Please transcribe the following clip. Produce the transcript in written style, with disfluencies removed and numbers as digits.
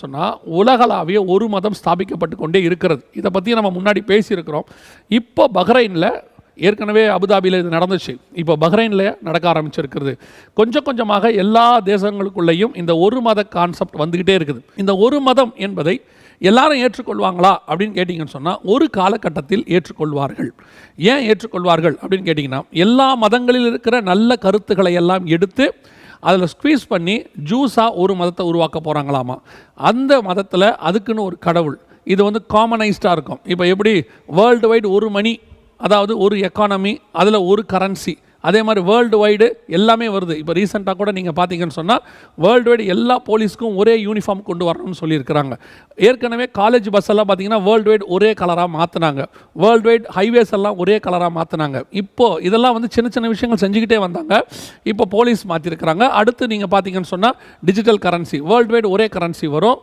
சொன்னால் உலகளாவிய ஒரு மதம் ஸ்தாபிக்கப்பட்டு கொண்டே இருக்கிறது. இதை பற்றி நம்ம முன்னாடி பேசியிருக்கிறோம். இப்போ பஹ்ரைனில் ஏற்கனவே அபுதாபியில் இது நடந்துச்சு, இப்போ பஹ்ரைனில் நடக்க ஆரம்பிச்சிருக்கிறது. கொஞ்சம் கொஞ்சமாக எல்லா தேசங்களுக்குள்ளேயும் இந்த ஒரு மத கான்செப்ட் வந்துக்கிட்டே இருக்குது. இந்த ஒரு மதம் என்பதை எல்லாரும் ஏற்றுக்கொள்வாங்களா அப்படின்னு கேட்டிங்கன்னு சொன்னால் ஒரு காலகட்டத்தில் ஏற்றுக்கொள்வார்கள். ஏன் ஏற்றுக்கொள்வார்கள் அப்படின்னு கேட்டிங்கன்னா, எல்லா மதங்களில் இருக்கிற நல்ல கருத்துக்களை எல்லாம் எடுத்து அதில் ஸ்குவீஸ் பண்ணி ஜூஸாக ஒரு மதத்தை உருவாக்க போகிறாங்களாமா. அந்த மதத்தில் அதுக்குன்னு ஒரு கடவுள், இது காமனைஸ்டாக இருக்கும். இப்போ எப்படி வேர்ல்டு வைடு ஒரு மணி, அதாவது ஒரு எக்கானமி, அதில் ஒரு கரன்சி, அதே மாதிரி வேர்ல்டு வைடு எல்லாமே வருது. இப்போ ரீசெண்டாக கூட நீங்கள் பார்த்தீங்கன்னு சொன்னால் வேர்ல்டு வைடு எல்லா போலீஸ்க்கும் ஒரே யூனிஃபார்ம் கொண்டு வரணும்னு சொல்லியிருக்கிறாங்க. ஏற்கனவே காலேஜ் பஸ் எல்லாம் பார்த்தீங்கன்னா வேர்ல்டு வைடு ஒரே கலராக மாற்றினாங்க. வேர்ல்டு வைடு ஹைவேஸ் எல்லாம் ஒரே கலராக மாற்றினாங்க. இப்போது இதெல்லாம் சின்ன சின்ன விஷயங்கள் செஞ்சுக்கிட்டே வந்தாங்க. இப்போ போலீஸ் மாற்றிருக்கிறாங்க. அடுத்து நீங்கள் பார்த்தீங்கன்னு சொன்னால் டிஜிட்டல் கரன்சி, வேர்ல்டு வைடு ஒரே கரன்சி வரும்.